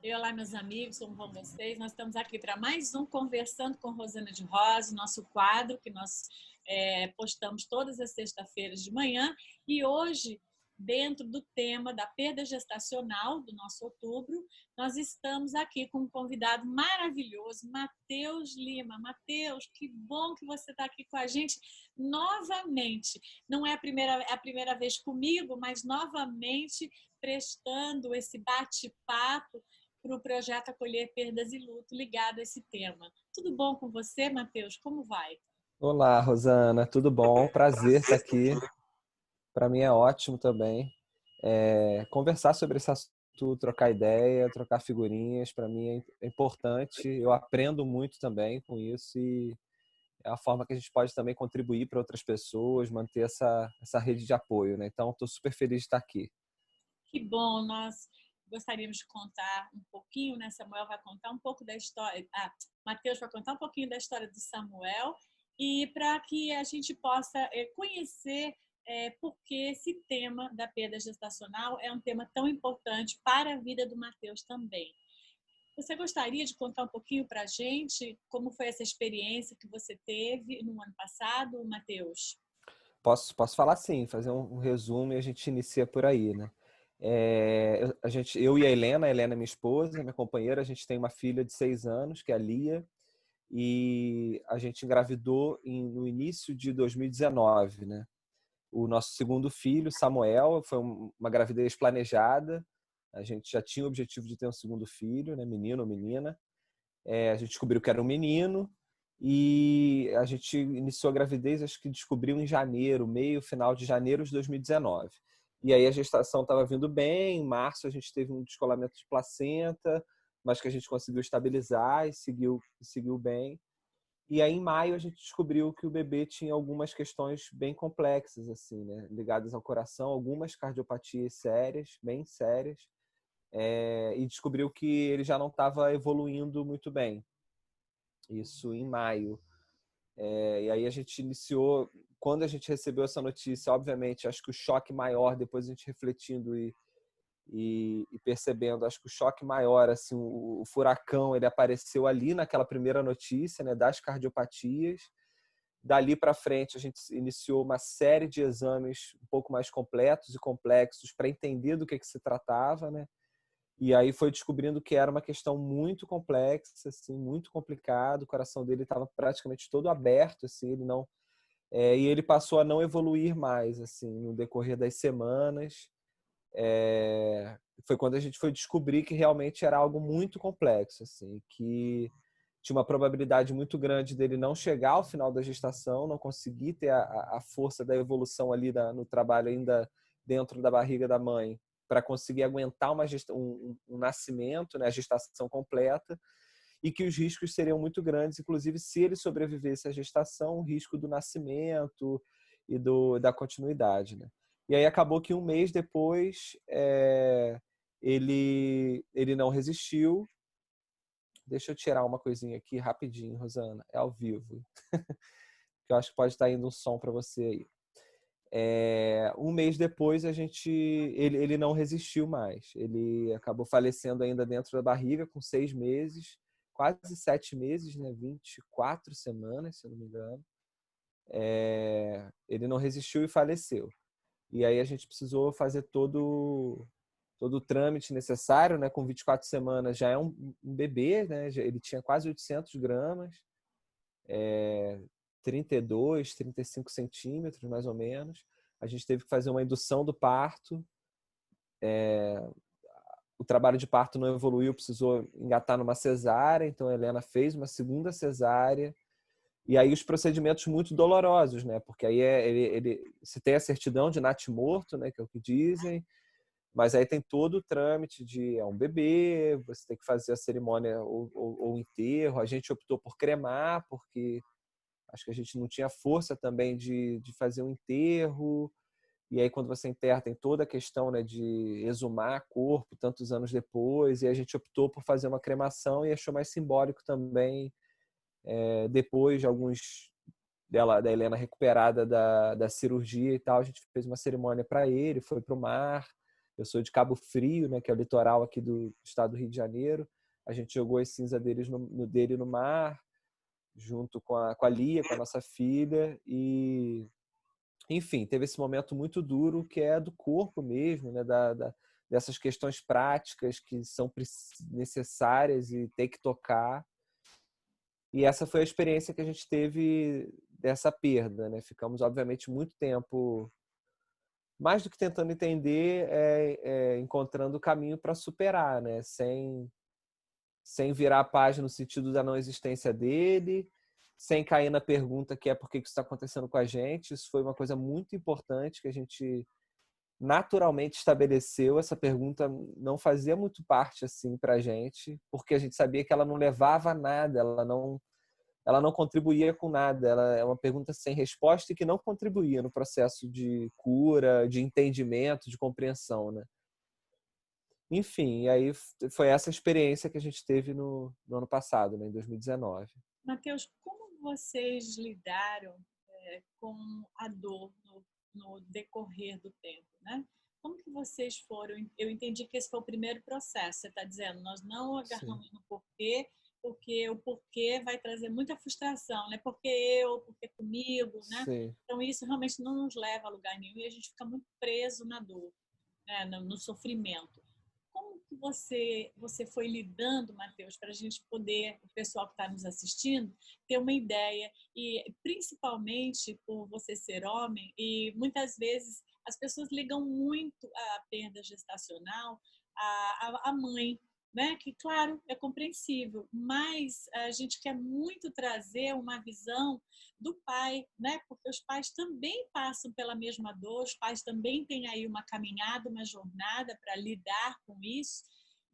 Olá, meus amigos, como vão vocês? Nós estamos aqui para mais um Conversando com Rosana de Rosa, nosso quadro que nós postamos todas as sextas-feiras de manhã. E hoje, dentro do tema da perda gestacional do nosso outubro, nós estamos aqui com um convidado maravilhoso, Matheus Lima. Matheus, que bom que você está aqui com a gente novamente. Não é a primeira vez comigo, mas novamente prestando esse bate-papo para o projeto Acolher Perdas e Luto ligado a esse tema. Tudo bom com você, Matheus? Como vai? Olá, Rosana, tudo bom? Prazer estar aqui. Para mim é ótimo também. Conversar sobre esse assunto, trocar ideia, trocar figurinhas, para mim é importante. Eu aprendo muito também com isso e é a forma que a gente pode também contribuir para outras pessoas, manter essa rede de apoio, né? Então, estou super feliz de estar aqui. Que bom, nós gostaríamos de contar um pouquinho, né? Samuel vai contar um pouco da história, Matheus vai contar um pouquinho da história do Samuel e para que a gente possa conhecer por que esse tema da perda gestacional é um tema tão importante para a vida do Matheus também. Você gostaria de contar um pouquinho para a gente como foi essa experiência que você teve no ano passado, Matheus? Posso falar sim, fazer um resumo e a gente inicia por aí, né? Eu e a Helena é minha esposa, minha companheira, a gente tem uma filha de 6 anos, que é a Lia, e a gente engravidou no início de 2019, né? O nosso segundo filho, Samuel, foi uma gravidez planejada. A gente já tinha o objetivo de ter um segundo filho, né? Menino ou menina. A gente descobriu que era um menino e a gente iniciou a gravidez, acho que descobriu em janeiro, final de janeiro de 2019. E aí a gestação estava vindo bem, em março a gente teve um descolamento de placenta, mas que a gente conseguiu estabilizar e seguiu bem. E aí, em maio, a gente descobriu que o bebê tinha algumas questões bem complexas, assim, né? Ligadas ao coração, algumas cardiopatias sérias, bem sérias, e descobriu que ele já não estava evoluindo muito bem. Isso em maio. E aí a gente iniciou, quando a gente recebeu essa notícia, obviamente, acho que o choque maior, depois a gente refletindo e percebendo, acho que o choque maior, assim, o furacão, ele apareceu ali naquela primeira notícia, né, das cardiopatias. Dali para frente, a gente iniciou uma série de exames um pouco mais completos e complexos para entender do que se tratava, né? E aí foi descobrindo que era uma questão muito complexa, assim, muito complicado. O coração dele estava praticamente todo aberto, assim, ele não e ele passou a não evoluir mais, assim, no decorrer das semanas. Foi quando a gente foi descobrir que realmente era algo muito complexo, assim, que tinha uma probabilidade muito grande dele não chegar ao final da gestação, não conseguir ter a força da evolução ali no trabalho ainda dentro da barriga da mãe para conseguir aguentar um nascimento, né, a gestação completa, e que os riscos seriam muito grandes, inclusive se ele sobrevivesse à gestação, o risco do nascimento e da continuidade, né? E aí acabou que um mês depois ele não resistiu. Deixa eu tirar uma coisinha aqui rapidinho, Rosana. É ao vivo. Que eu acho que pode estar indo um som para você aí. Um mês depois ele não resistiu mais. Ele acabou falecendo ainda dentro da barriga com 6 meses, quase 7 meses, né? 24 semanas, se eu não me engano. Ele não resistiu e faleceu. E aí a gente precisou fazer todo o trâmite necessário, né? Com 24 semanas já é um bebê, né? Ele tinha quase 800 gramas, 32, 35 centímetros, mais ou menos. A gente teve que fazer uma indução do parto. O trabalho de parto não evoluiu, precisou engatar numa cesárea, então a Helena fez uma segunda cesárea. E aí os procedimentos muito dolorosos, né? Porque aí se tem a certidão de natimorto, né? Que é o que dizem, mas aí tem todo o trâmite de um bebê, você tem que fazer a cerimônia ou enterro. A gente optou por cremar, porque acho que a gente não tinha força também de fazer um enterro. E aí quando você enterra tem toda a questão, né, de exumar corpo tantos anos depois. E a gente optou por fazer uma cremação e achou mais simbólico também, depois de da Helena recuperada da cirurgia e tal. A gente fez uma cerimônia para ele, foi para o mar. Eu sou de Cabo Frio, né, que é o litoral aqui do estado do Rio de Janeiro. A gente jogou as cinzas dele no mar, junto com a Lia, com a nossa filha, e enfim, teve esse momento muito duro que é do corpo mesmo, né? Dessas questões práticas que são necessárias e tem que tocar. E essa foi a experiência que a gente teve dessa perda, né? Ficamos, obviamente, muito tempo, mais do que tentando entender, encontrando o caminho para superar, né? Sem virar a página no sentido da não existência dele, sem cair na pergunta que é por que isso está acontecendo com a gente. Isso foi uma coisa muito importante que a gente naturalmente estabeleceu. Essa pergunta não fazia muito parte assim para a gente, porque a gente sabia que ela não levava a nada, ela não contribuía com nada. Ela é uma pergunta sem resposta e que não contribuía no processo de cura, de entendimento, de compreensão, né? Enfim, e aí foi essa experiência que a gente teve no ano passado, né, em 2019. Matheus, como vocês lidaram com a dor no decorrer do tempo, né? Como que vocês foram? Eu entendi que esse foi o primeiro processo. Você está dizendo, nós não Sim. agarramos no porquê, porque o porquê vai trazer muita frustração, né? Porque comigo, né? Sim. Então isso realmente não nos leva a lugar nenhum e a gente fica muito preso na dor, né? No sofrimento. Como que você foi lidando, Matheus, para a gente poder, o pessoal que está nos assistindo, ter uma ideia, e principalmente por você ser homem, e muitas vezes as pessoas ligam muito a perda gestacional à mãe, né? Que, claro, é compreensível, mas a gente quer muito trazer uma visão do pai, né? Porque os pais também passam pela mesma dor, os pais também têm aí uma caminhada, uma jornada para lidar com isso.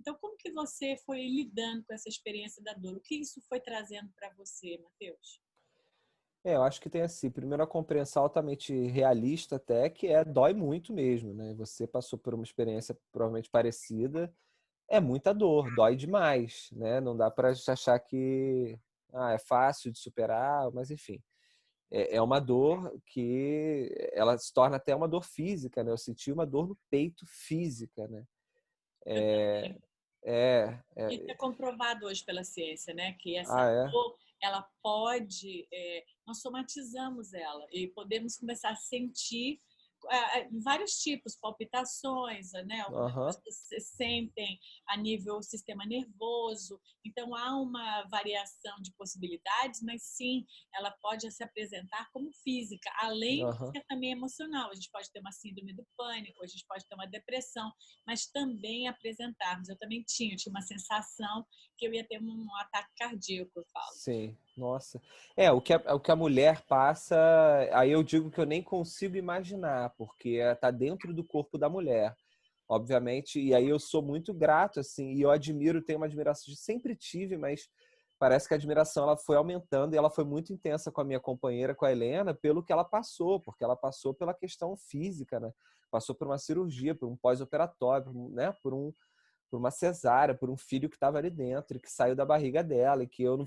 Então, como que você foi lidando com essa experiência da dor? O que isso foi trazendo para você, Matheus? Eu acho que tem assim, primeiro a compreensão altamente realista até, que dói muito mesmo, né? Você passou por uma experiência provavelmente parecida, é muita dor, dói demais, né? Não dá para achar que é fácil de superar, mas enfim. É uma dor que ela se torna até uma dor física, né? Eu senti uma dor no peito física, né? Eu É, também. é, Isso é é, comprovado hoje pela ciência, né? Que essa ah, é? dor, ela pode, nós somatizamos ela e podemos começar a sentir vários tipos, palpitações, né? Algumas Aham, pessoas se sentem a nível sistema nervoso. Então, há uma variação de possibilidades, mas sim, ela pode se apresentar como física, além de aham. ser também emocional. A gente pode ter uma síndrome do pânico, a gente pode ter uma depressão, mas também apresentarmos. Eu também tinha uma sensação que eu ia ter um ataque cardíaco, eu falo. Sim, nossa. O que a mulher passa, aí eu digo que eu nem consigo imaginar, porque tá dentro do corpo da mulher, obviamente, e aí eu sou muito grato, assim, e eu admiro, tenho uma admiração, sempre tive, mas parece que a admiração ela foi aumentando e ela foi muito intensa com a minha companheira, com a Helena, pelo que ela passou, porque ela passou pela questão física, né? Passou por uma cirurgia, por um pós-operatório, né? Por uma cesárea, por um filho que estava ali dentro e que saiu da barriga dela e que eu não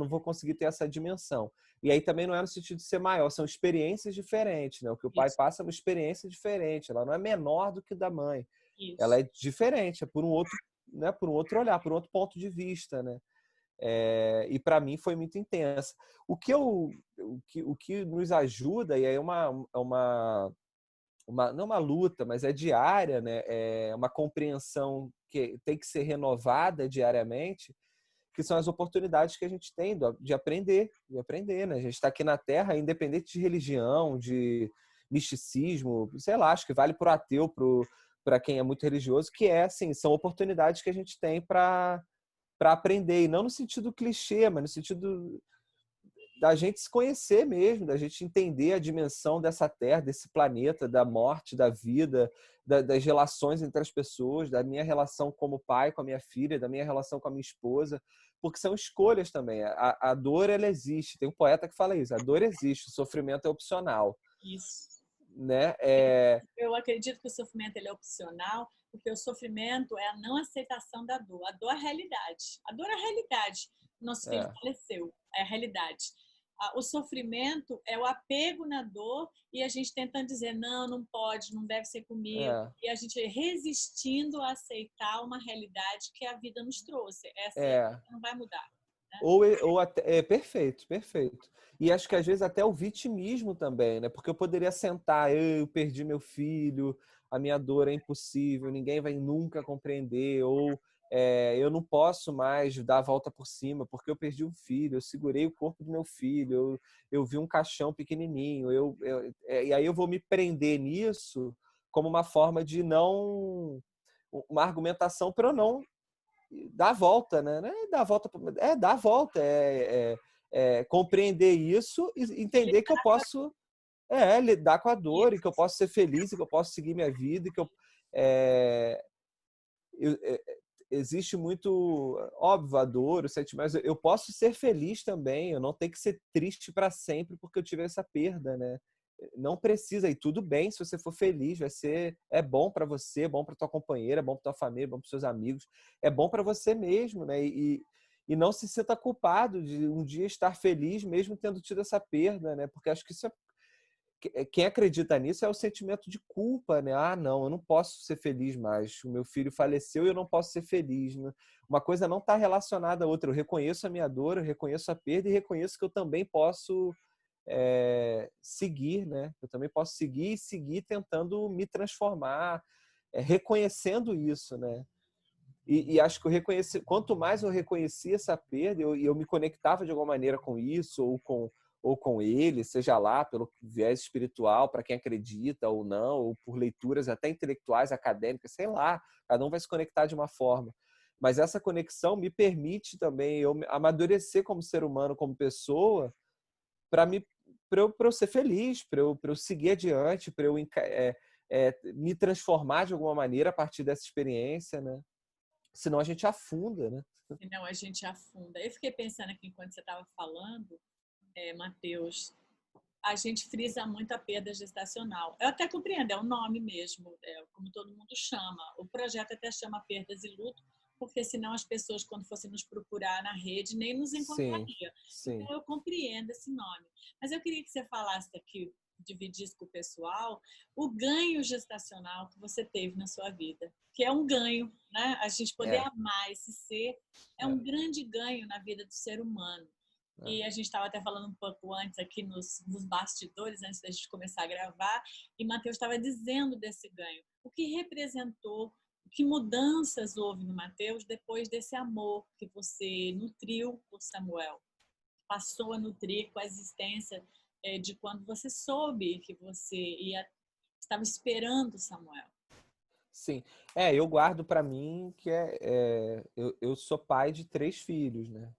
vou conseguir ter essa dimensão. E aí também não é no sentido de ser maior, são experiências diferentes, né? O que o pai Isso, passa é uma experiência diferente, ela não é menor do que da mãe. Ela isso. é diferente, é por um outro, né, por um outro olhar, por um outro ponto de vista, né? E para mim foi muito intensa. O que nos ajuda, e aí não uma luta, mas é diária, né? É uma compreensão que tem que ser renovada diariamente, que são as oportunidades que a gente tem de aprender, né? A gente está aqui na Terra, independente de religião, de misticismo, sei lá, acho que vale para o ateu, para quem é muito religioso, que assim, são oportunidades que a gente tem para aprender, e não no sentido clichê, mas no sentido da gente se conhecer mesmo, da gente entender a dimensão dessa Terra, desse planeta, da morte, da vida, das relações entre as pessoas, da minha relação como pai com a minha filha, da minha relação com a minha esposa, porque são escolhas também. A dor, ela existe. Tem um poeta que fala isso, a dor existe, o sofrimento é opcional. Isso. Né? Eu acredito que o sofrimento ele é opcional, porque o sofrimento é a não aceitação da dor. A dor é a realidade. A dor é a realidade. Nosso filho É, faleceu, é a realidade. O sofrimento é o apego na dor e a gente tentando dizer, não, não pode, não deve ser comigo. É, E a gente resistindo a aceitar uma realidade que a vida nos trouxe. Essa aí é. não vai mudar, né? Ou até, perfeito, perfeito. E acho que às vezes até o vitimismo também, né? Porque eu poderia sentar, eu perdi meu filho, a minha dor é impossível, ninguém vai nunca compreender, ou eu não posso mais dar a volta por cima porque eu perdi um filho, eu segurei o corpo do meu filho, eu vi um caixão pequenininho, e aí eu vou me prender nisso como uma forma de não, uma argumentação para eu não dar a volta, né? Não é dar a volta, dar a volta, compreender isso e entender que eu posso lidar com a dor e que eu posso ser feliz e que eu posso seguir minha vida e que é, eu, é, existe muito óbvio a dor, o sentimento, mas eu posso ser feliz também, eu não tenho que ser triste para sempre porque eu tive essa perda, né? Não precisa, e tudo bem se você for feliz, é bom para você, é bom para tua companheira, é bom para tua família, é bom para seus amigos, é bom para você mesmo, né? E não se sinta culpado de um dia estar feliz mesmo tendo tido essa perda, né? Porque acho que isso quem acredita nisso é o sentimento de culpa, né? Ah, não, eu não posso ser feliz mais. O meu filho faleceu e eu não posso ser feliz, né? Uma coisa não está relacionada à outra. Eu reconheço a minha dor, eu reconheço a perda e reconheço que eu também posso seguir, né? Eu também posso seguir e seguir tentando me transformar, reconhecendo isso, né? E acho que eu reconheci, quanto mais eu reconheci essa perda, eu me conectava de alguma maneira com isso, ou com ele, seja lá pelo viés espiritual, para quem acredita ou não, ou por leituras até intelectuais, acadêmicas, sei lá, cada um vai se conectar de uma forma. Mas essa conexão me permite também eu amadurecer como ser humano, como pessoa, para eu ser feliz, para eu seguir adiante, para eu me transformar de alguma maneira a partir dessa experiência, né? Senão a gente afunda, né? Senão a gente afunda. Eu fiquei pensando aqui enquanto você estava falando, Matheus, a gente frisa muito a perda gestacional. Eu até compreendo, é o nome mesmo, como todo mundo chama. O projeto até chama Perdas e Luto, porque senão as pessoas, quando fossem nos procurar na rede, nem nos Sim, encontrariam. Então, sim. eu compreendo esse nome. Mas eu queria que você falasse aqui, dividisse com o pessoal, o ganho gestacional que você teve na sua vida, que é um ganho, né? A gente poder É, amar esse ser é é, um grande ganho na vida do ser humano. é. E a gente estava até falando um pouco antes aqui nos bastidores, antes da gente começar a gravar, e Matheus estava dizendo desse ganho. O que representou, que mudanças houve no Matheus depois desse amor que você nutriu por Samuel? Passou a nutrir com a existência de quando você soube que você estava esperando Samuel. Sim. Eu guardo para mim que eu sou pai de 3 filhos, né?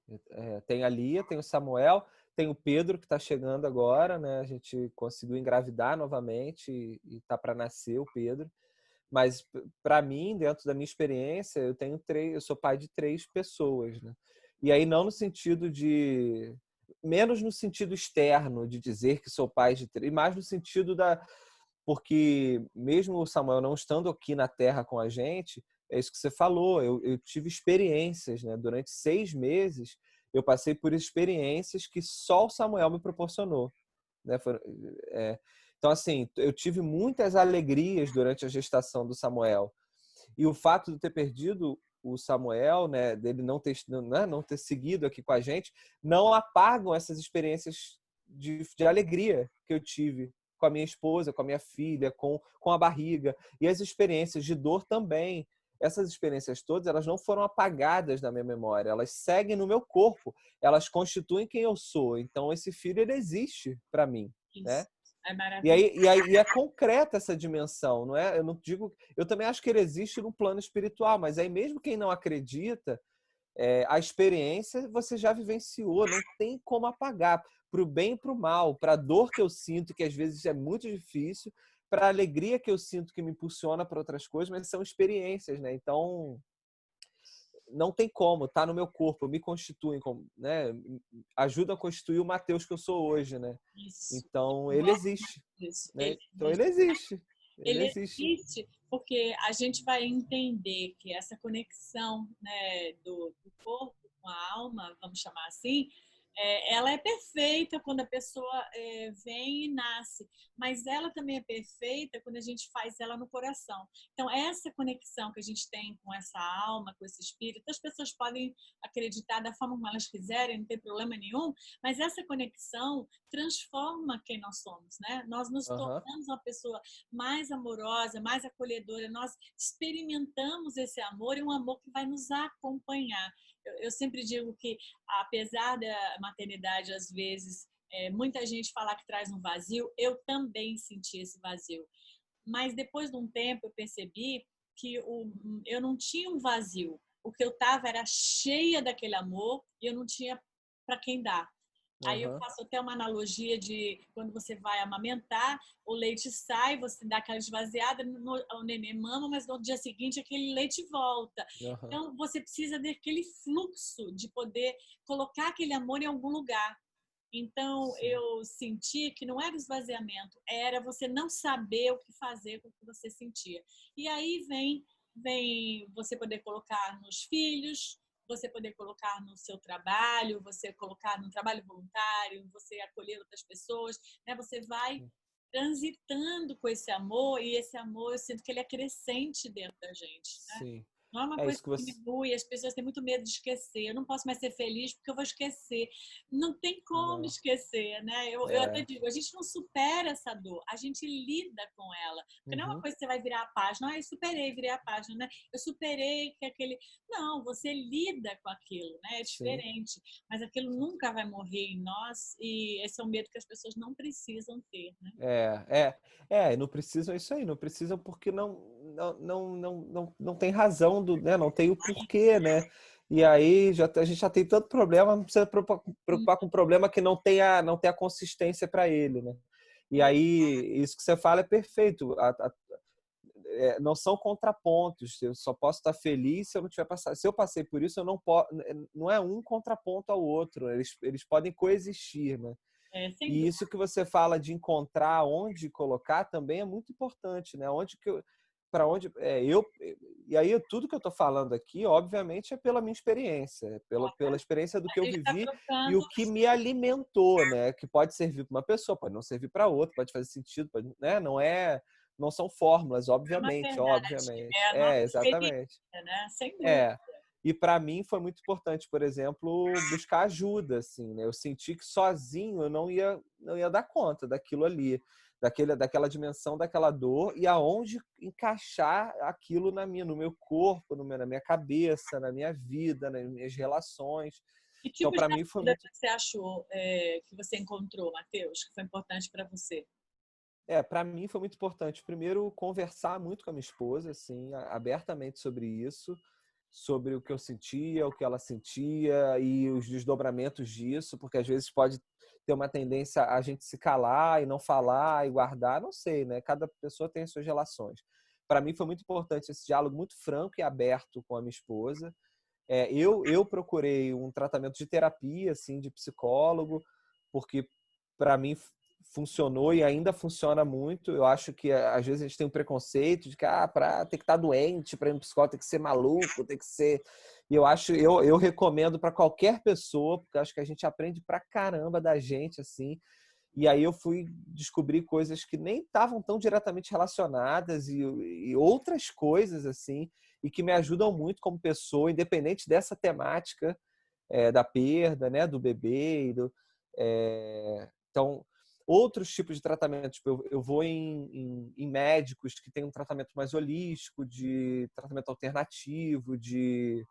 Tem a Lia, tem o Samuel, tem o Pedro que está chegando agora, né? A gente conseguiu engravidar novamente e está para nascer o Pedro. Mas para mim, dentro da minha experiência, eu sou pai de 3 pessoas, né? E aí não no sentido de menos no sentido externo de dizer que sou pai de 3, mais no sentido porque mesmo o Samuel não estando aqui na Terra com a gente, é isso que você falou, eu tive experiências, né? Durante 6 meses, eu passei por experiências que só o Samuel me proporcionou, né? Então, assim, eu tive muitas alegrias durante a gestação do Samuel. E o fato de ter perdido o Samuel, né, dele não ter seguido aqui com a gente, não apagam essas experiências de alegria que eu tive com a minha esposa, com a minha filha, com a barriga. E as experiências de dor também. Essas experiências todas, elas não foram apagadas da minha memória, elas seguem no meu corpo, elas constituem quem eu sou. Então, esse filho, ele existe para mim, né? Isso é E maravilhoso. aí, e aí e é concreta essa dimensão, não é? Eu não digo, eu também acho que ele existe no plano espiritual, mas aí mesmo quem não acredita, a experiência você já vivenciou, não tem como apagar, para o bem e para o mal, para a dor que eu sinto, que às vezes é muito difícil, para a alegria que eu sinto que me impulsiona para outras coisas, mas são experiências, né? Então não tem como, tá no meu corpo, me constituem, né? Ajuda a constituir o Mateus que eu sou hoje, né? Isso. Então ele existe, Isso. né? Então ele existe. Ele Ele existe. existe porque a gente vai entender que essa conexão, né, do corpo com a alma, vamos chamar assim, Ela é perfeita quando a pessoa vem e nasce, mas ela também é perfeita quando a gente faz ela no coração. Então, essa conexão que a gente tem com essa alma, com esse espírito, as pessoas podem acreditar da forma como elas quiserem, não tem problema nenhum, mas essa conexão transforma quem nós somos, né? Nós nos Aham. tornamos uma pessoa mais amorosa, mais acolhedora, nós experimentamos esse amor e um amor que vai nos acompanhar. Eu sempre digo que, apesar da maternidade, às vezes, muita gente falar que traz um vazio, eu também senti esse vazio. Mas depois de um tempo eu percebi que eu não tinha um vazio. O que eu estava era cheia daquele amor e eu não tinha para quem dar. Aí eu Aham. faço até uma analogia de quando você vai amamentar, o leite sai, você dá aquela esvaziada, o neném mama, mas no dia seguinte aquele leite volta. Aham. Então você precisa daquele fluxo de poder colocar aquele amor em algum lugar. Então Sim. eu senti que não era esvaziamento, era você não saber o que fazer com o que você sentia. E aí vem você poder colocar nos filhos, você poder colocar no seu trabalho, você colocar no trabalho voluntário, você acolher outras pessoas, né? Você vai transitando com esse amor e esse amor eu sinto que ele é crescente dentro da gente, né? Sim. Não é uma É coisa isso que que você. diminui, as pessoas têm muito medo de esquecer. Eu não posso mais ser feliz porque eu vou esquecer. Não tem como Não. esquecer, né? Eu até É. digo, a gente não supera essa dor, a gente lida com ela. Porque não é uma Uhum. coisa que você vai virar a página, eu superei, virei a página, né? Eu superei que aquele. Não, você lida com aquilo, né? É Sim. diferente. Mas aquilo nunca vai morrer em nós e esse é um medo que as pessoas não precisam ter, né? Não precisam isso aí, não precisam porque não tem razão né? Não tem o porquê, né? E aí a gente já tem tanto problema, não precisa preocupar com um problema que não tem a consistência para ele, né? E É, aí isso que você fala é perfeito. Não são contrapontos. Eu só posso estar feliz se eu não tiver passado. Se eu passei por isso, eu não posso. Não é um contraponto ao outro. Eles podem coexistir, né? sem E dúvida. isso que você fala de encontrar onde colocar também é muito importante, né? Para onde e aí tudo que eu estou falando aqui, obviamente, é pela minha experiência, pela experiência do que A eu gente está vivi e trocando. o que me alimentou, né? Que pode servir para uma pessoa, pode não servir para outra, pode fazer sentido, pode, né? Não são fórmulas, É uma obviamente, verdade, é obviamente. a nossa experiência, Exatamente. né? Sem dúvida. É. E para mim foi muito importante, por exemplo, buscar ajuda, assim, né? Eu senti que sozinho eu não ia dar conta daquilo ali, daquela dimensão, daquela dor e aonde encaixar aquilo no meu corpo, na minha cabeça, na minha vida, nas minhas relações. Que Então, tipo de para mim foi ajuda muito, você achou que você encontrou, Matheus, que foi importante para você? para mim foi muito importante. Primeiro, conversar muito com a minha esposa, assim, abertamente sobre isso, sobre o que eu sentia, o que ela sentia e os desdobramentos disso, porque às vezes pode ter uma tendência a gente se calar e não falar e guardar, não sei, né? Cada pessoa tem as suas relações. Para mim foi muito importante esse diálogo muito franco e aberto com a minha esposa. Eu procurei um tratamento de terapia, assim, de psicólogo, porque para mim funcionou e ainda funciona muito. Eu acho que às vezes a gente tem um preconceito de que para ter que estar doente para ir no psicólogo tem que ser maluco, tem que ser. E eu recomendo para qualquer pessoa, porque eu acho que a gente aprende pra caramba da gente assim. E aí eu fui descobrir coisas que nem estavam tão diretamente relacionadas e outras coisas assim e que me ajudam muito como pessoa, independente dessa temática da perda, né, do bebê então outros tipos de tratamentos. Tipo, eu vou em médicos que têm um tratamento mais holístico, de tratamento alternativo, de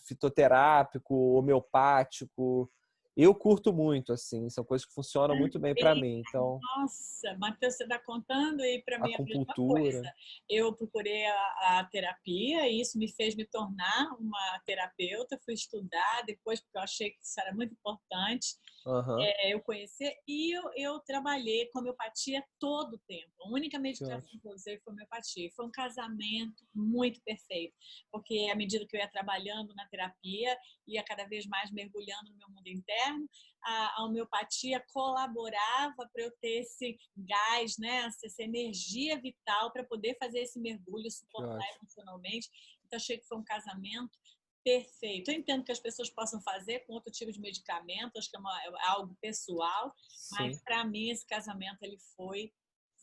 fitoterápico, homeopático. Eu curto muito, assim, são coisas que funcionam muito bem para mim. Então, Nossa, Matheus, você está contando e para mim é a mesma acupuntura. coisa. Eu procurei a terapia e isso me fez me tornar uma terapeuta. Fui estudar depois porque eu achei que isso era muito importante. Aham, Eu conhecer e eu trabalhei com homeopatia todo o tempo. A única que medicação ótimo. que eu usei foi homeopatia. Foi um casamento muito perfeito, porque à medida que eu ia trabalhando na terapia, ia cada vez mais mergulhando no meu mundo interno, a homeopatia colaborava para eu ter esse gás, né? Essa energia vital para poder fazer esse mergulho, Que suportar ótimo. emocionalmente. Então, achei que foi um casamento. Perfeito. Eu entendo que as pessoas possam fazer com outro tipo de medicamento, acho que é algo pessoal, mas Sim. para mim esse casamento ele foi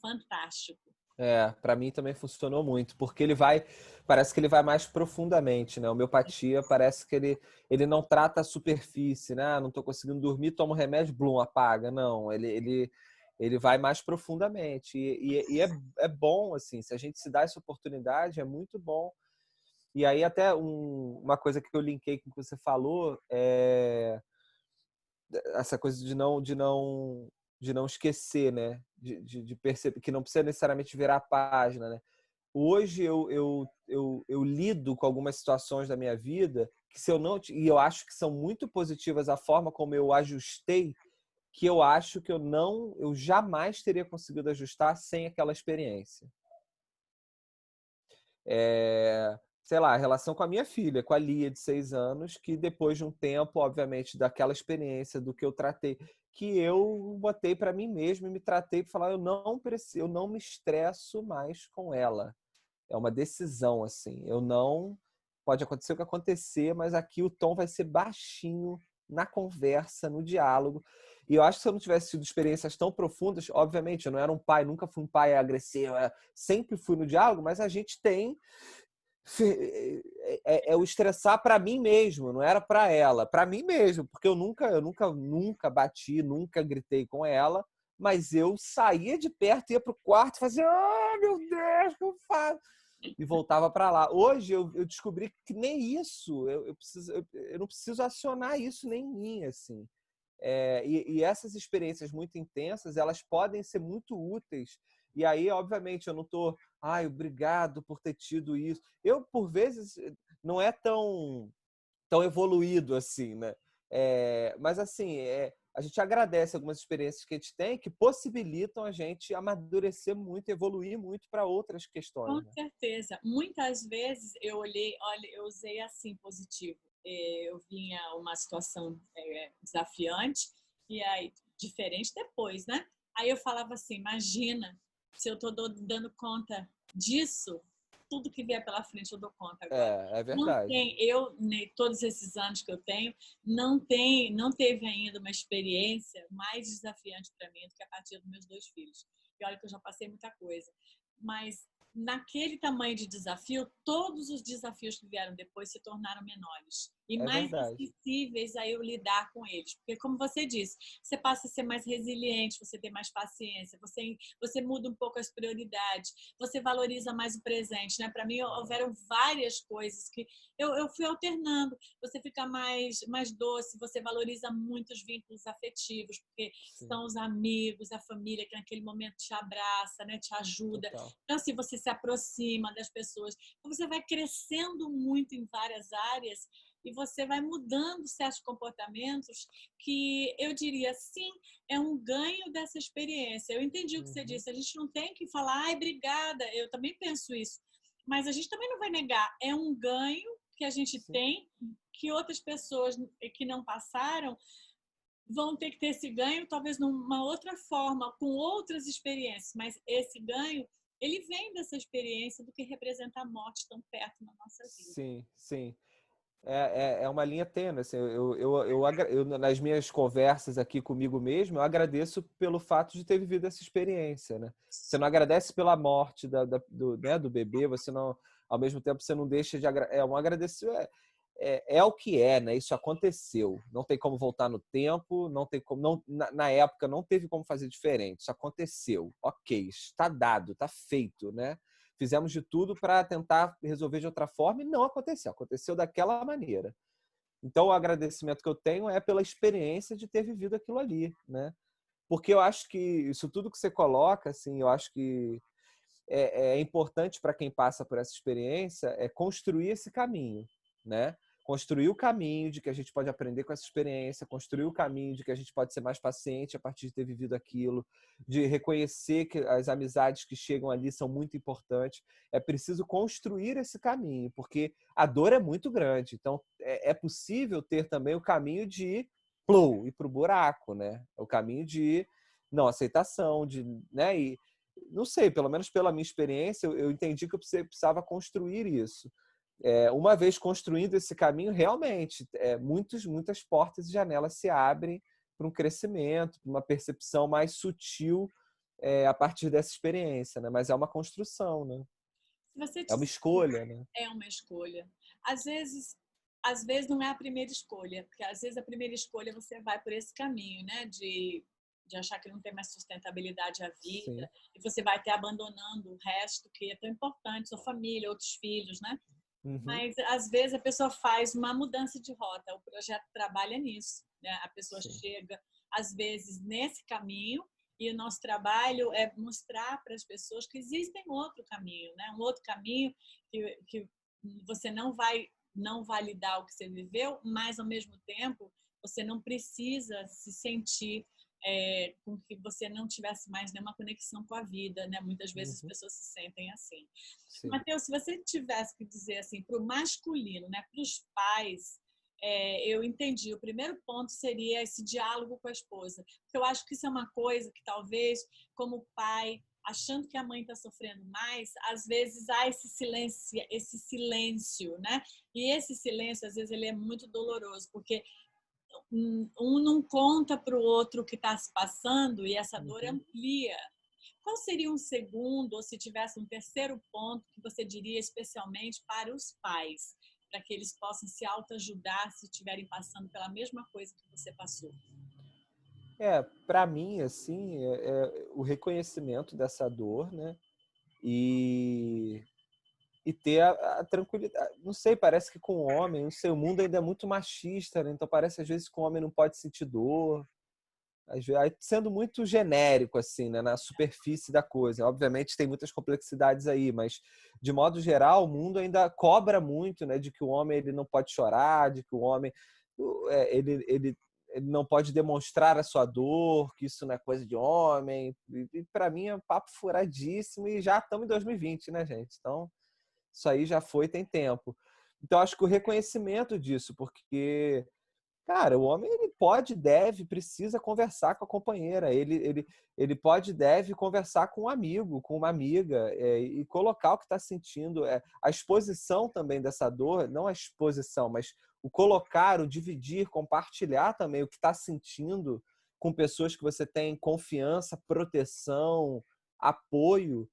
fantástico. Para mim também funcionou muito, porque parece que ele vai mais profundamente, né? A homeopatia parece que ele não trata a superfície, né? Não estou conseguindo dormir, tomo remédio, blum, apaga. Não, ele vai mais profundamente. É bom, assim, se a gente se dá essa oportunidade, é muito bom. E aí até uma coisa que eu linkei com o que você falou é essa coisa de não esquecer, né? De perceber que não precisa necessariamente virar a página, né? Hoje eu lido com algumas situações da minha vida que se eu não e eu acho que são muito positivas a forma como eu ajustei, que eu acho que eu jamais teria conseguido ajustar sem aquela experiência. Sei lá, a relação com a minha filha, com a Lia, de 6 anos, que depois de um tempo, obviamente, daquela experiência do que eu tratei, que eu botei para mim mesmo e me tratei para falar, eu não me estresso mais com ela. É uma decisão, assim. Eu não. Pode acontecer o que acontecer, mas aqui o tom vai ser baixinho na conversa, no diálogo. E eu acho que se eu não tivesse tido experiências tão profundas, obviamente, eu não era um pai, nunca fui um pai agressivo, sempre fui no diálogo, mas a gente tem o estressar para mim mesmo, não era para ela, para mim mesmo, porque eu nunca bati, nunca gritei com ela, mas eu saía de perto, ia pro quarto, fazia, meu Deus, o que eu faço? E voltava para lá. Hoje eu descobri que nem isso, eu não preciso acionar isso nem em mim, assim. E essas experiências muito intensas, elas podem ser muito úteis. E aí, obviamente, eu não estou, obrigado por ter tido isso. Eu, por vezes, não é tão evoluído assim, né? Mas, assim, a gente agradece algumas experiências que a gente tem que possibilitam a gente amadurecer muito, evoluir muito para outras questões, Com né? certeza. Muitas vezes eu olhei, olha, eu usei assim positivo. Eu vinha uma situação desafiante e aí diferente depois, né? Aí eu falava assim, imagina se eu estou dando conta disso, tudo que vier pela frente eu dou conta agora. É Não verdade. tem, todos esses anos que eu tenho, não teve ainda uma experiência mais desafiante para mim do que a partir dos meus 2 filhos. E olha que eu já passei muita coisa. Mas naquele tamanho de desafio, todos os desafios que vieram depois se tornaram menores e É mais verdade. acessíveis a eu lidar com eles. Porque, como você disse, você passa a ser mais resiliente, você tem mais paciência, você muda um pouco as prioridades, você valoriza mais o presente. Né? Para mim, houveram várias coisas que eu fui alternando. Você fica mais doce, você valoriza muito os vínculos afetivos, porque Sim, são os amigos, a família que naquele momento te abraça, né? Te ajuda. total. Então, assim, você se aproxima das pessoas. Então, você vai crescendo muito em várias áreas e você vai mudando certos comportamentos que eu diria, sim, é um ganho dessa experiência. Eu entendi o que você Uhum. disse. A gente não tem que falar, ai, obrigada. Eu também penso isso. Mas a gente também não vai negar. É um ganho que a gente Sim. tem que outras pessoas que não passaram vão ter que ter esse ganho, talvez numa outra forma, com outras experiências, mas esse ganho, ele vem dessa experiência do que representa a morte tão perto na nossa vida. Sim, sim. É uma linha tênue. Assim, nas minhas conversas aqui comigo mesmo, eu agradeço pelo fato de ter vivido essa experiência, né? Você não agradece pela morte do bebê, você não, ao mesmo tempo, você não deixa de um agradecimento. É o que é, né? Isso aconteceu. Não tem como voltar no tempo, não tem como, não, na época não teve como fazer diferente. Isso aconteceu. Ok, está dado, está feito, né? Fizemos de tudo para tentar resolver de outra forma e não aconteceu. Aconteceu daquela maneira. Então, o agradecimento que eu tenho é pela experiência de ter vivido aquilo ali, né? Porque eu acho que isso tudo que você coloca, assim, eu acho que é importante para quem passa por essa experiência é construir esse caminho, né? Construir o caminho de que a gente pode aprender com essa experiência, construir o caminho de que a gente pode ser mais paciente a partir de ter vivido aquilo, de reconhecer que as amizades que chegam ali são muito importantes. É preciso construir esse caminho, porque a dor é muito grande. Então, é possível ter também o caminho de ir para o buraco, né? O caminho de não aceitação, né? E, não sei, pelo menos pela minha experiência, eu entendi que eu precisava construir isso. Uma vez construindo esse caminho, realmente, muitas portas e janelas se abrem para um crescimento, para uma percepção mais sutil a partir dessa experiência, né? Mas é uma construção, né? Se você É uma escolha, né? é uma escolha. Às vezes, não é a primeira escolha, porque às vezes a primeira escolha você vai por esse caminho, né? De achar que não tem mais sustentabilidade a Sim. vida, e você vai ter abandonando o resto que é tão importante, sua família, outros filhos, né? Uhum. Mas às vezes a pessoa faz uma mudança de rota, o projeto trabalha nisso, né? A pessoa Sim. chega às vezes nesse caminho e o nosso trabalho é mostrar para as pessoas que existem outro caminho, né? Um outro caminho que você não vai lidar o que você viveu, mas ao mesmo tempo você não precisa se sentir com que você não tivesse mais nenhuma conexão com a vida, né? Muitas vezes as Uhum. pessoas se sentem assim. Sim. Mateus, se você tivesse que dizer assim para o masculino, né, para os pais, eu entendi. O primeiro ponto seria esse diálogo com a esposa, porque eu acho que isso é uma coisa que talvez, como pai, achando que a mãe está sofrendo mais, às vezes há esse silêncio, né? E esse silêncio, às vezes, ele é muito doloroso, porque um não conta para o outro o que está se passando e essa dor Uhum. amplia. Qual seria um segundo, ou se tivesse um terceiro ponto que você diria especialmente para os pais, para que eles possam se autoajudar se estiverem passando pela mesma coisa que você passou? Para mim, assim, o reconhecimento dessa dor, né? E, e ter a tranquilidade. Não sei, parece que com o homem, não sei, o mundo ainda é muito machista, né? Então parece às vezes que o homem não pode sentir dor. Sendo muito genérico, assim, né? Na superfície da coisa. Obviamente tem muitas complexidades aí, mas de modo geral, o mundo ainda cobra muito, né? De que o homem ele não pode chorar, de que o homem ele não pode demonstrar a sua dor, que isso não é coisa de homem. E para mim é um papo furadíssimo e já estamos em 2020, né, gente? Então, isso aí já foi, tem tempo. Então, acho que o reconhecimento disso, porque, cara, o homem ele pode, deve, precisa conversar com a companheira. Ele pode, deve conversar com um amigo, com uma amiga, e colocar o que está sentindo. A exposição também dessa dor, não a exposição, mas o colocar, o dividir, compartilhar também o que está sentindo com pessoas que você tem confiança, proteção, apoio.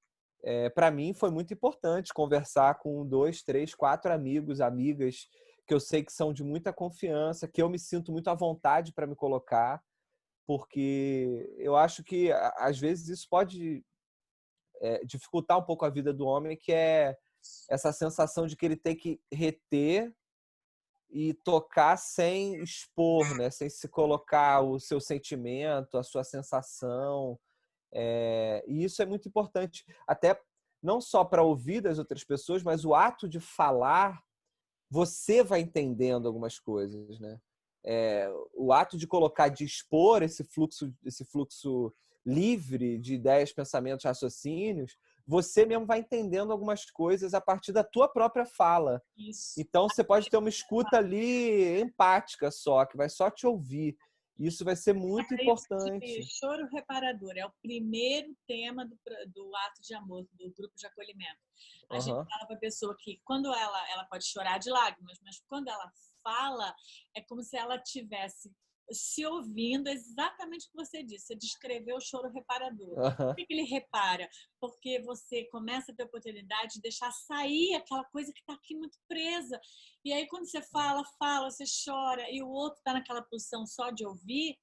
Para mim foi muito importante conversar com 2, 3, 4 amigos, amigas que eu sei que são de muita confiança, que eu me sinto muito à vontade para me colocar, porque eu acho que às vezes isso pode dificultar um pouco a vida do homem, que é essa sensação de que ele tem que reter e tocar sem expor, né? Sem se colocar o seu sentimento, a sua sensação. E isso é muito importante, até não só para ouvir das outras pessoas, mas o ato de falar, você vai entendendo algumas coisas, né? O ato de colocar, de expor esse fluxo livre de ideias, pensamentos, raciocínios, você mesmo vai entendendo algumas coisas a partir da tua própria fala. Isso. Então, você pode ter uma escuta ali empática só, que vai só te ouvir. Isso vai ser muito De importante. choro reparador, é o primeiro tema do ato de amor, do grupo de acolhimento. A gente Uhum. fala para a pessoa que quando ela pode chorar de lágrimas, mas quando ela fala, é como se ela tivesse se ouvindo exatamente o que você disse. Você descreveu o choro reparador. Por Uhum. que ele repara? Porque você começa a ter a oportunidade de deixar sair aquela coisa que está aqui muito presa. E aí, quando você fala, você chora, e o outro está naquela posição só de ouvir,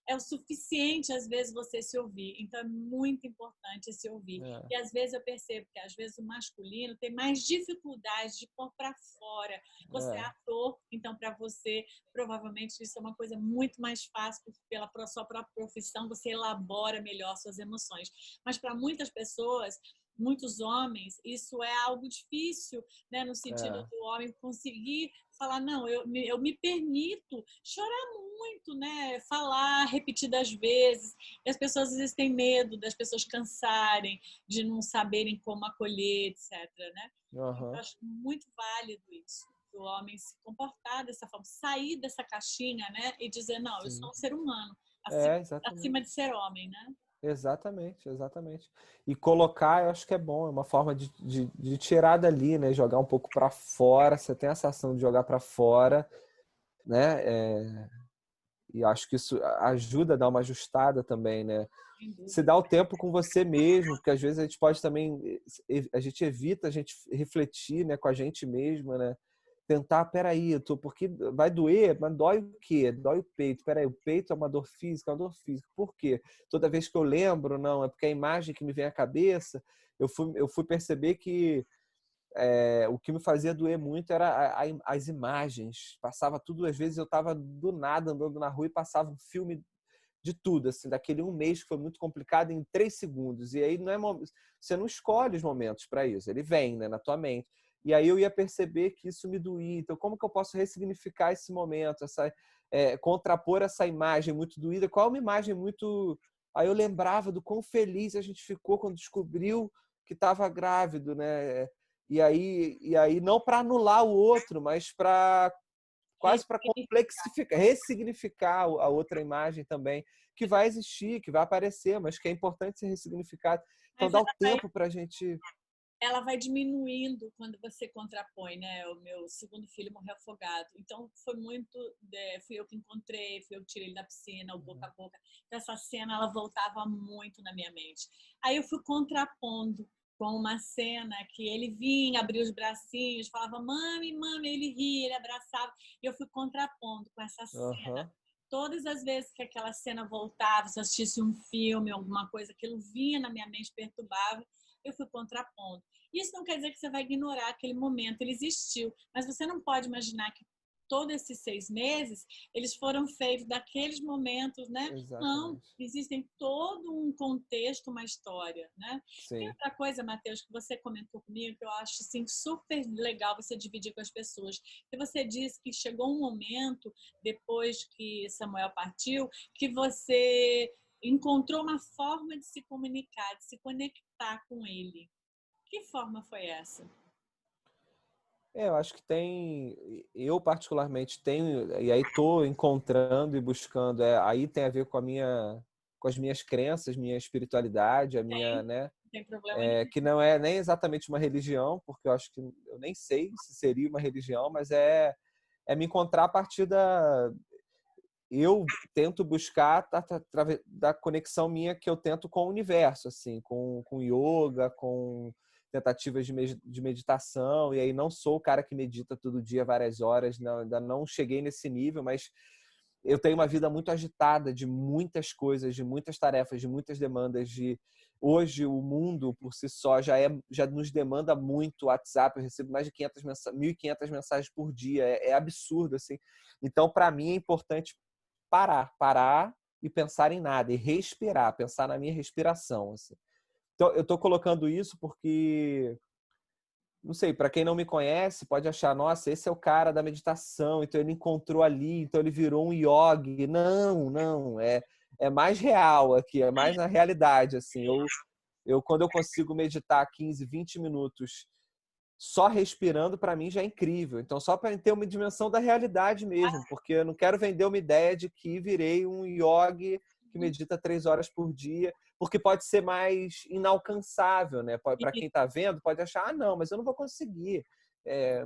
é o suficiente, às vezes, você se ouvir. Então, é muito importante se ouvir. É, E, às vezes, eu percebo que, às vezes, o masculino tem mais dificuldade de pôr para fora. Você é é, ator, então, para você, provavelmente, isso é uma coisa muito mais fácil, porque pela sua própria profissão, você elabora melhor suas emoções. Mas, para muitas pessoas, muitos homens, isso é algo difícil, né? No sentido é, do homem conseguir falar, não, eu me permito chorar muito, né? Falar repetidas vezes. E as pessoas às vezes têm medo das pessoas cansarem, de não saberem como acolher, etc. Né? Então, eu uhum. acho muito válido isso, o homem se comportar dessa forma, sair dessa caixinha, né? E dizer, não, eu sou Sim. um ser humano, acima, acima Exatamente. de ser homem, né? Exatamente, exatamente. E colocar, eu acho que é bom, é uma forma de tirar dali, né? Jogar um pouco para fora. Você tem essa ação de jogar para fora, né? E acho que isso ajuda a dar uma ajustada também, né? Sem Se dúvida. dá o tempo com você mesmo, porque às vezes a gente pode também, a gente evita a gente refletir, né, com a gente mesmo, né? Tentar, peraí, porque vai doer, mas dói o quê? Dói o peito. Peraí, o peito é uma dor física, é uma dor física. Por quê? Toda vez que eu lembro, não, é porque a imagem que me vem à cabeça, eu fui perceber que o que me fazia doer muito era as imagens. Passava tudo, às vezes eu estava do nada andando na rua e passava um filme de tudo, assim, daquele um mês que foi muito complicado em 3 segundos. E aí você não escolhe os momentos para isso, ele vem, né, na tua mente. E aí eu ia perceber que isso me doía. Então, como que eu posso ressignificar esse momento, contrapor essa imagem muito doída? Qual é uma imagem muito... Aí eu lembrava do quão feliz a gente ficou quando descobriu que estava grávido, né? E aí não para anular o outro, mas para quase para complexificar, ressignificar a outra imagem também, que vai existir, que vai aparecer, mas que é importante ser ressignificado. Então Mas dá o tempo para a gente... ela vai diminuindo quando você contrapõe, né? O meu segundo filho morreu afogado. Então, foi muito... fui eu que encontrei, fui eu que tirei ele da piscina, o boca a boca. Então, essa cena, ela voltava muito na minha mente. Aí eu fui contrapondo com uma cena que ele vinha, abria os bracinhos, falava, mami, mami, ele ria, ele abraçava. E eu fui contrapondo com essa cena. Uhum. Todas as vezes que aquela cena voltava, se eu assistisse um filme, alguma coisa, aquilo vinha na minha mente, perturbava, eu fui contrapondo. Isso não quer dizer que você vai ignorar aquele momento, ele existiu, mas você não pode imaginar que todos esses 6 meses eles foram feitos daqueles momentos, né? Não, Exatamente. existem todo um contexto, uma história, né? Tem Sim. outra coisa, Matheus, que você comentou comigo, que eu acho assim, super legal você dividir com as pessoas. Que você disse que chegou um momento, depois que Samuel partiu, que você encontrou uma forma de se comunicar, de se conectar com ele. Que forma foi essa? Eu acho que eu particularmente tenho, e aí estou encontrando e buscando, aí tem a ver com as minhas crenças, minha espiritualidade, a minha, Tem, né, não tem problema nenhum. que não é nem exatamente uma religião, porque eu acho que eu nem sei se seria uma religião, mas é me encontrar a partir eu tento buscar da conexão minha que eu tento com o universo, assim, com yoga, com tentativas de meditação, e aí não sou o cara que medita todo dia várias horas, não, ainda não cheguei nesse nível, mas eu tenho uma vida muito agitada de muitas coisas, de muitas tarefas, de muitas demandas. Hoje o mundo por si só já nos demanda muito WhatsApp. Eu recebo mais de 1.500 mensagens por dia. É absurdo, assim. Então, para mim, é importante parar e pensar em nada, e respirar, pensar na minha respiração, assim. Então, eu estou colocando isso porque, não sei, para quem não me conhece, pode achar, nossa, esse é o cara da meditação, então ele encontrou ali, então ele virou um yogi. Não, não, é mais real aqui, é mais na realidade, assim. Quando eu consigo meditar 15, 20 minutos só respirando, para mim já é incrível. Então, só para ter uma dimensão da realidade mesmo, porque eu não quero vender uma ideia de que virei um yogi que medita 3 horas por dia, porque pode ser mais inalcançável, né? Para quem está vendo, pode achar, não, mas eu não vou conseguir.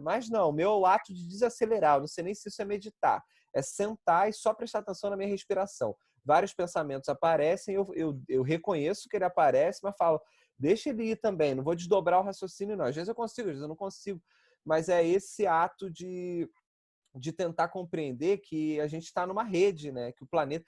Mas não, o meu ato de desacelerar, eu não sei nem se isso é meditar, é sentar e só prestar atenção na minha respiração. Vários pensamentos aparecem, eu reconheço que ele aparece, mas falo, deixa ele ir também, não vou desdobrar o raciocínio, não. Às vezes eu consigo, às vezes eu não consigo. Mas é esse ato de tentar compreender que a gente está numa rede, né? Que o planeta.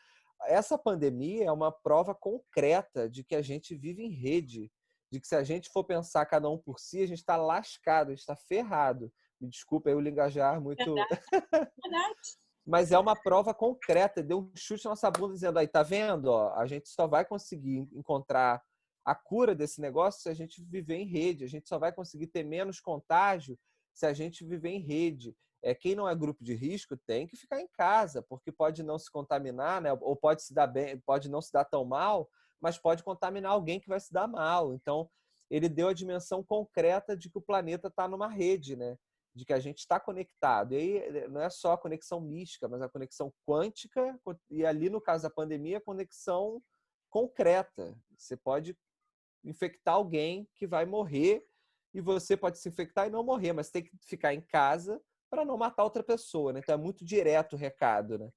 Essa pandemia é uma prova concreta de que a gente vive em rede. De que se a gente for pensar cada um por si, a gente está lascado, a gente está ferrado. Me desculpa aí o linguajar muito. Verdade, verdade. Mas é uma prova concreta, deu um chute na nossa bunda dizendo aí, tá vendo? Ó, a gente só vai conseguir encontrar a cura desse negócio se a gente viver em rede. A gente só vai conseguir ter menos contágio se a gente viver em rede. Quem não é grupo de risco tem que ficar em casa, porque pode não se contaminar, né? Ou pode se dar bem, pode não se dar tão mal, mas pode contaminar alguém que vai se dar mal. Então, ele deu a dimensão concreta de que o planeta está numa rede, né? De que a gente está conectado. E aí não é só a conexão mística, mas a conexão quântica e ali, no caso da pandemia, a conexão concreta. Você pode infectar alguém que vai morrer e você pode se infectar e não morrer, mas tem que ficar em casa para não matar outra pessoa, né? Então é muito direto o recado, né?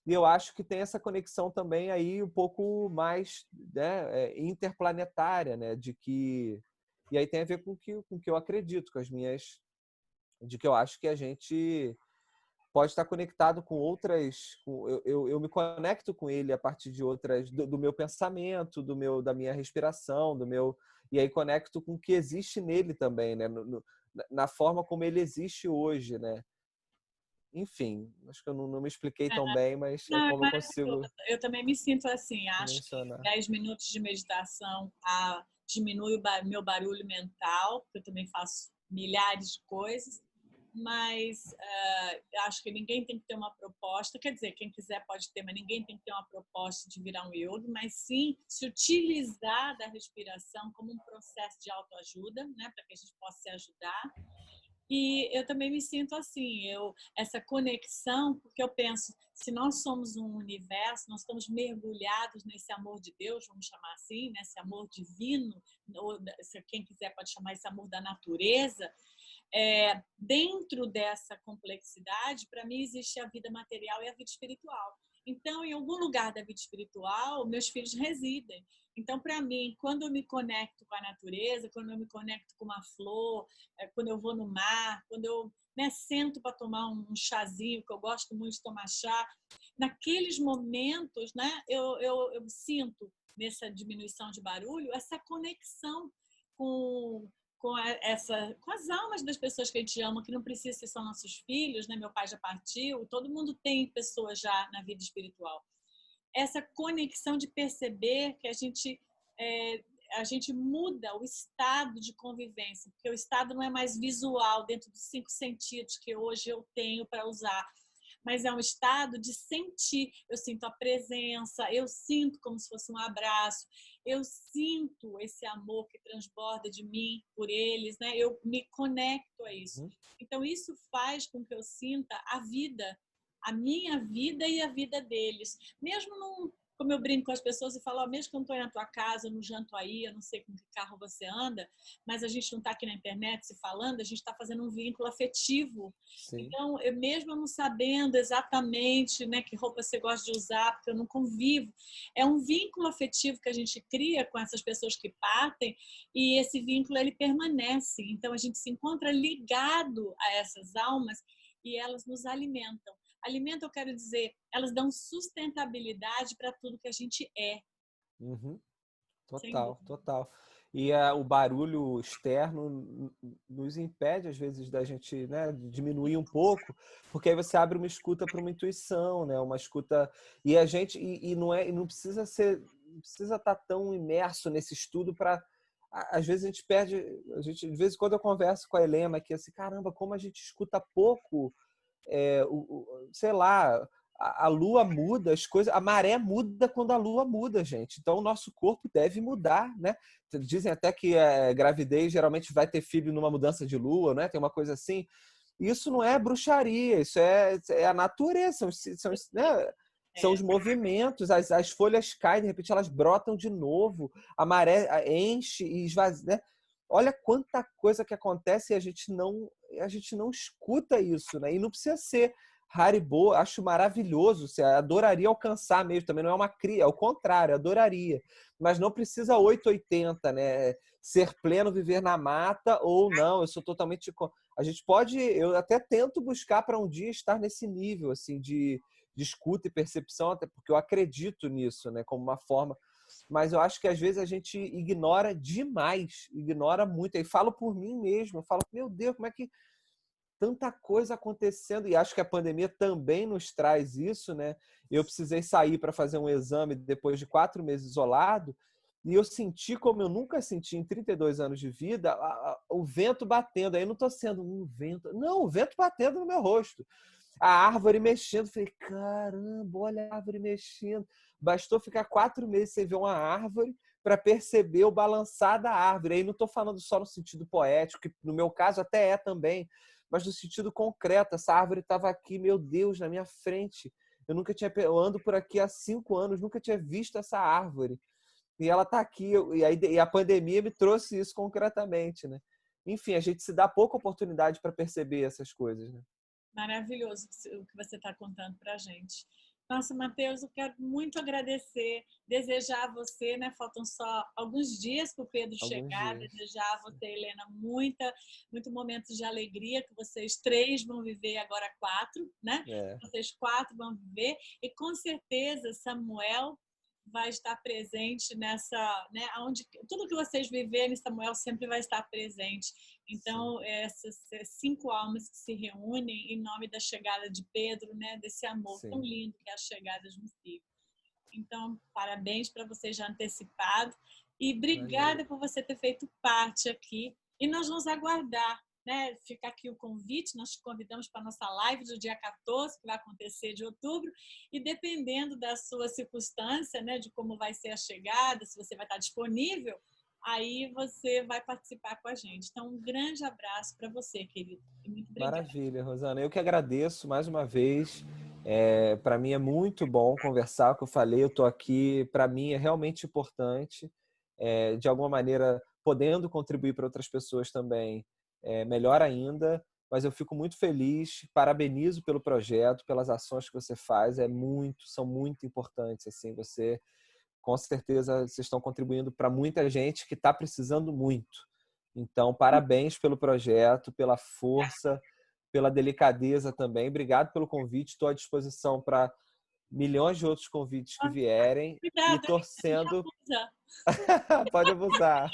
E eu acho que tem essa conexão também aí um pouco mais, né, interplanetária, né? E aí tem a ver com o que eu acredito, com as minhas... De que eu acho que a gente pode estar conectado com outras... Eu me conecto com ele a partir de outras... Do meu pensamento, da minha respiração, e aí conecto com o que existe nele também, né? Na forma como ele existe hoje, né? Enfim, acho que eu não me expliquei tão bem, mas é Não, é como eu maravilhoso. consigo Eu também me sinto assim. Acho que mencionar. 10 minutos de meditação diminui o meu barulho mental, porque eu também faço milhares de coisas, mas acho que ninguém tem que ter uma proposta. Quer dizer, quem quiser pode ter, mas ninguém tem que ter uma proposta de virar um yogi, mas sim se utilizar da respiração como um processo de autoajuda, né, para que a gente possa se ajudar. E eu também me sinto assim, essa conexão, porque eu penso, se nós somos um universo, nós estamos mergulhados nesse amor de Deus, vamos chamar assim, nesse amor divino, ou se quem quiser pode chamar esse amor da natureza. Dentro dessa complexidade, para mim existe a vida material e a vida espiritual. Então, em algum lugar da vida espiritual, meus filhos residem. Então, para mim, quando eu me conecto com a natureza, quando eu me conecto com uma flor, quando eu vou no mar, quando eu, né, sento para tomar um chazinho, que eu gosto muito de tomar chá, naqueles momentos, né, eu sinto, nessa diminuição de barulho, essa conexão com com as almas das pessoas que a gente ama, que não precisa ser só nossos filhos, né? Meu pai já partiu, todo mundo tem pessoas já na vida espiritual. Essa conexão de perceber que a gente muda o estado de convivência, porque o estado não é mais visual dentro dos 5 sentidos que hoje eu tenho para usar, mas é um estado de sentir. Eu sinto a presença, eu sinto como se fosse um abraço, eu sinto esse amor que transborda de mim por eles, né? Eu me conecto a isso. Então, isso faz com que eu sinta a vida, a minha vida e a vida deles. Mesmo como eu brinco com as pessoas e falo, mesmo que eu não estou na tua casa, eu não janto aí, eu não sei com que carro você anda, mas a gente não está aqui na internet se falando, a gente está fazendo um vínculo afetivo. Sim. Então, mesmo não sabendo exatamente, né, que roupa você gosta de usar, porque eu não convivo, é um vínculo afetivo que a gente cria com essas pessoas que partem, e esse vínculo ele permanece. Então, a gente se encontra ligado a essas almas e elas nos alimentam. Alimento, eu quero dizer, elas dão sustentabilidade para tudo que a gente é. Total, total. E o barulho externo nos impede, às vezes, da gente, né, diminuir um pouco, porque aí você abre uma escuta para uma intuição, né? Uma escuta. E a gente. Não precisa ser. Não precisa estar tão imerso nesse estudo para. Às vezes a gente perde. De vez em quando eu converso com a Helena aqui assim, caramba, como a gente escuta pouco. Sei lá, a lua muda, as coisas, a maré muda quando a lua muda, gente. Então o nosso corpo deve mudar, né? Dizem até que a gravidez geralmente vai ter filho numa mudança de lua, né? Tem uma coisa assim. Isso não é bruxaria, isso é a natureza, né? São os movimentos, as folhas caem, de repente elas brotam de novo, a maré enche e esvazia, né? Olha quanta coisa que acontece e a gente não escuta isso, né? E não precisa ser Haribo, acho maravilhoso, você adoraria alcançar mesmo, também não é uma cria, é o contrário, adoraria. Mas não precisa 880, né? Ser pleno, viver na mata ou não, eu sou totalmente... A gente pode, eu até tento buscar para um dia estar nesse nível, assim, de escuta e percepção, até porque eu acredito nisso, né? Como uma forma... Mas eu acho que às vezes a gente ignora demais, ignora muito. E falo por mim mesmo, eu falo, meu Deus, como é que tanta coisa acontecendo? E acho que a pandemia também nos traz isso, né? Eu precisei sair para fazer um exame depois de 4 meses isolado e eu senti como eu nunca senti em 32 anos de vida o vento batendo. Aí eu não estou sendo um vento, não, o vento batendo no meu rosto. A árvore mexendo, falei, caramba, olha a árvore mexendo. Bastou ficar 4 meses sem ver uma árvore para perceber o balançar da árvore. Aí não estou falando só no sentido poético, que no meu caso até é também, mas no sentido concreto. Essa árvore estava aqui, meu Deus, na minha frente, eu ando por aqui há 5 anos, nunca tinha visto essa árvore. E ela está aqui, e a pandemia me trouxe isso concretamente, né? Enfim, a gente se dá pouca oportunidade para perceber essas coisas, né? Maravilhoso o que você está contando para a gente. Nossa, Matheus, eu quero muito agradecer, desejar a você, né? Faltam só alguns dias para o Pedro Alguns chegar, dias. desejar a você, Helena, muito momentos de alegria que vocês 3 vão viver, agora 4, né? É, Vocês 4 vão viver, e com certeza Samuel vai estar presente nessa, né? Onde tudo que vocês viverem, Samuel sempre vai estar presente. sim. Então, essas 5 almas que se reúnem em nome da chegada de Pedro, né? Desse amor tão Sim. lindo que é a chegada de um filho. Então, parabéns para você já antecipado. E Valeu. obrigada por você ter feito parte aqui. E nós vamos aguardar, né? Fica aqui o convite, nós te convidamos para a nossa live do dia 14, que vai acontecer de outubro, e dependendo da sua circunstância, né? De como vai ser a chegada, se você vai estar disponível, aí você vai participar com a gente. Então, um grande abraço para você, querido. E muito obrigada. Maravilha, Rosana. Eu que agradeço mais uma vez. Para mim é muito bom conversar, o que eu falei, eu estou aqui, para mim é realmente importante. De alguma maneira, podendo contribuir para outras pessoas também, melhor ainda. Mas eu fico muito feliz, parabenizo pelo projeto, pelas ações que você faz, são muito importantes. Assim, você, com certeza, vocês estão contribuindo para muita gente que está precisando muito. Então, parabéns pelo projeto, pela força, pela delicadeza também. Obrigado pelo convite. Estou à disposição para milhões de outros convites que vierem e Obrigada. torcendo. Pode abusar.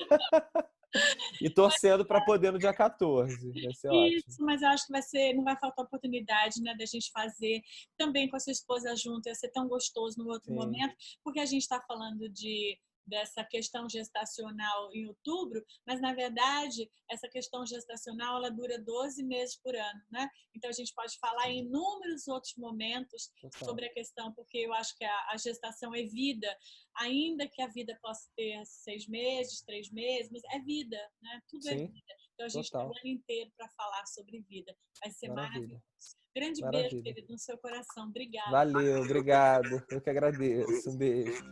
E torcendo para poder no dia 14. Vai ser ótimo. Isso, mas eu acho que vai ser, não vai faltar oportunidade, né, da gente fazer também com a sua esposa junto, ia ser tão gostoso no outro Sim, momento, porque a gente está falando dessa questão gestacional em outubro, mas na verdade essa questão gestacional ela dura 12 meses por ano, né? Então a gente pode falar em sim. inúmeros outros momentos Total. sobre a questão, porque eu acho que a gestação é vida, ainda que a vida possa ter 6 meses, 3 meses, mas é vida, né? Tudo é Sim, vida. Então, a gente tem o total. ano inteiro para falar sobre vida. Vai ser Maravilha. maravilhoso. Grande beijo, Maravilha. querido, no seu coração. Obrigada. Valeu, obrigado. Eu que agradeço. Um beijo.